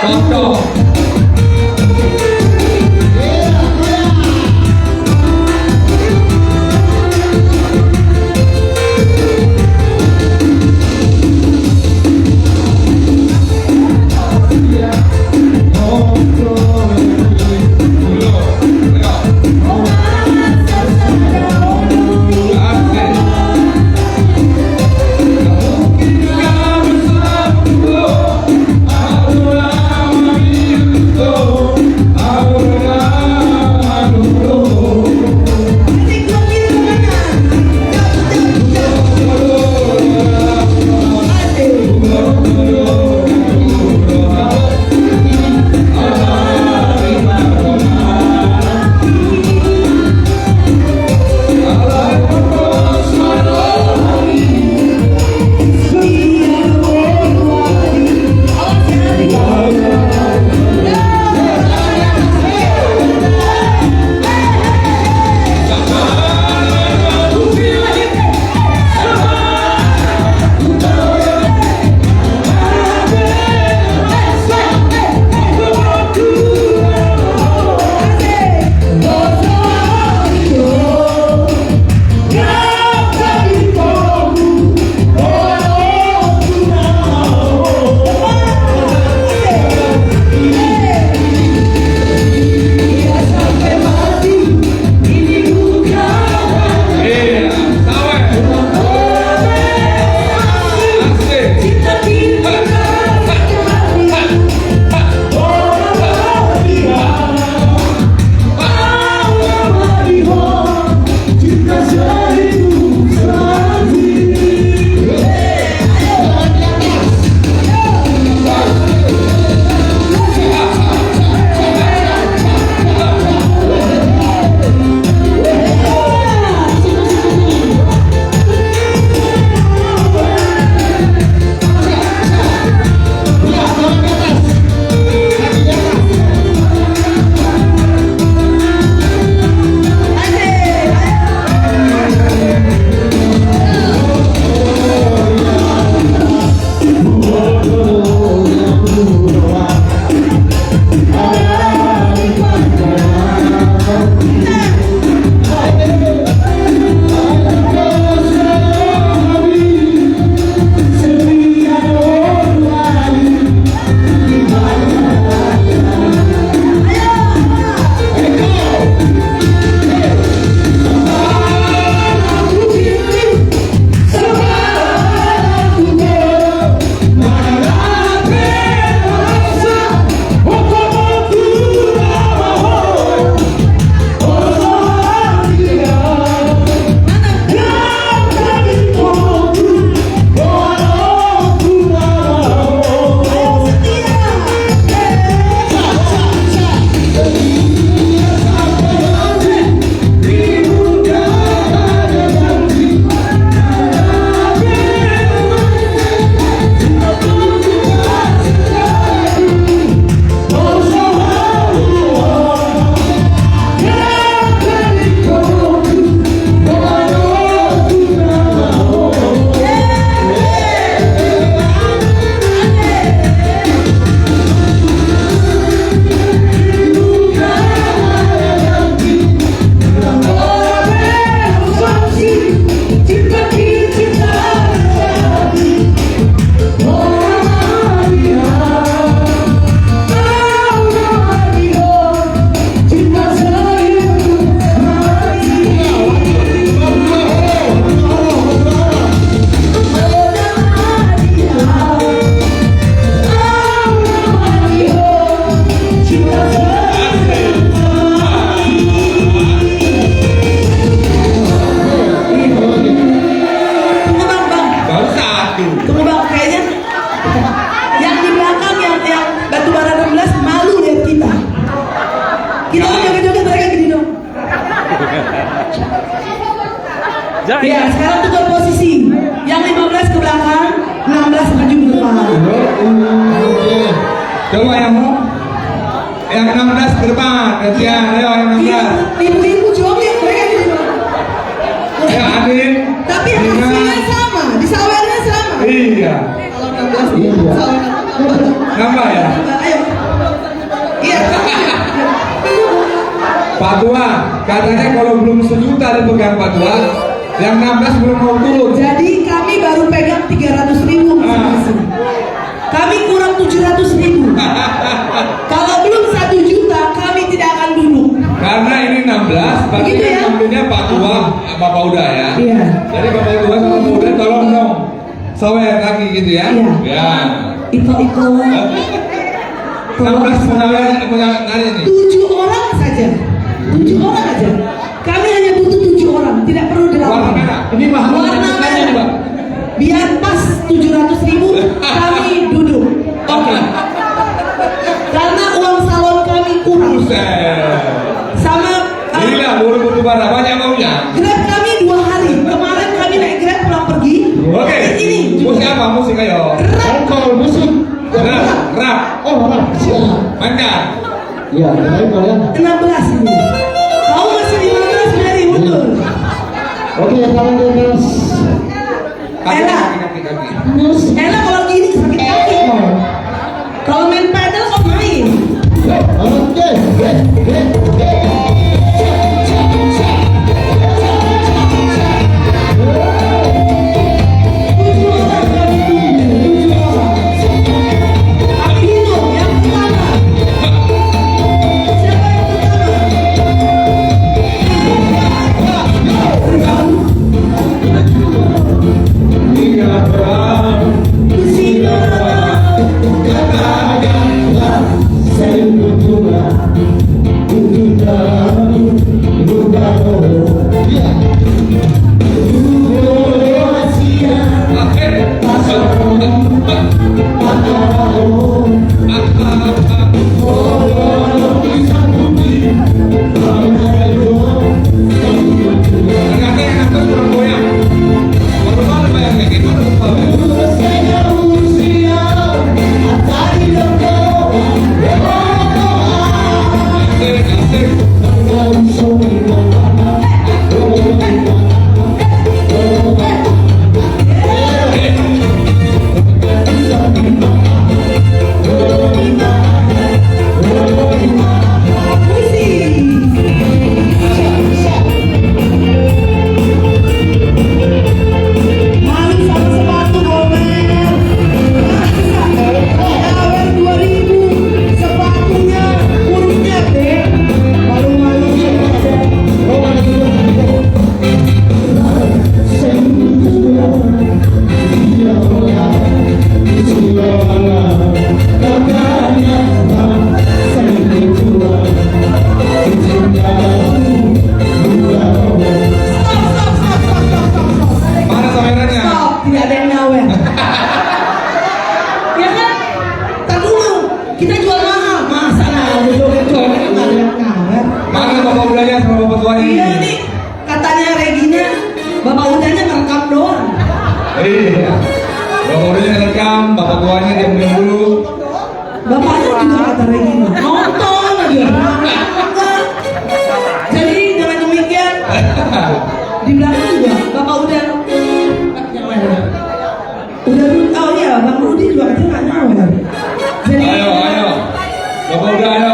Cocok. Ya, sekarang tukar posisi. Yang 15 ke belakang, 16 maju ke depan. Coba yang 16 ke depan. Ya, ayo yang 16. Ibu-ibu joget mereka di depan. Ya, Adin. Tapi hasilnya sama, disawernya sama. Iya. Kalau 16 Iya. sawer Nambah ya? Ayo. Pak Tua, katanya kalau belum sejuta dipegang Pak Tua, yang 16 belum mau turun. Jadi kami baru pegang 300.000 masing-masing. Kami kurang 700.000. Kalau belum 1 juta, kami tidak akan duduk. Karena ini 16, berarti Begitu ya? ngambilnya Pak Tua, Bapak Uda ya. Iya. Jadi Bapak Tua sama Bapak Uda tolong dong, sawer lagi gitu ya. Iya. Ya. Itu. 16 punya nanya nih. 7 orang saja. 7 orang aja. Kami hanya butuh 7 orang, tidak perlu Warna 8. merah. Ini bahan Warna merah. Biar pas 700.000 kami duduk. Oke. Karena uang salon kami kurang. Buset. Sama Inilah baru butuh barang banyak maunya. Grab kami 2 hari. Kemarin kami naik Grab pulang pergi. Oke. Ini Musik apa? Musik ayo. Kalau musik. Rap. Oh, rap. Siap. Mainkan. Iya, baik kalian. 16 ini. Kau masih 15 dari mundur. Oke, tangan di atas. Enak. Musik. Enak kalau gini sakit kaki mau. Kalau main pedal kok main. Oke. Mana sawerannya? Stop, tidak ada yang nyawer. Ya kan? Tak dulu, kita jual mahal. Masa ada joget-joget nggak ada yang nyawer? Mana Bapak Udanya sama Bapak Tua ini? Iya nih, katanya Regina, Bapak udahnya ngerekam doang. Iya. Bapak Udanya rekam, Bapak Tuanya diam-diam dulu. Bapaknya juga kata Regina, nonton aja. Enggak. Jadi dengan demikian, di belakang juga Bapak udah oh iya, Bang Rudi juga katanya nggak nyawer. Jadi Ayo. Bapak Uda ayo.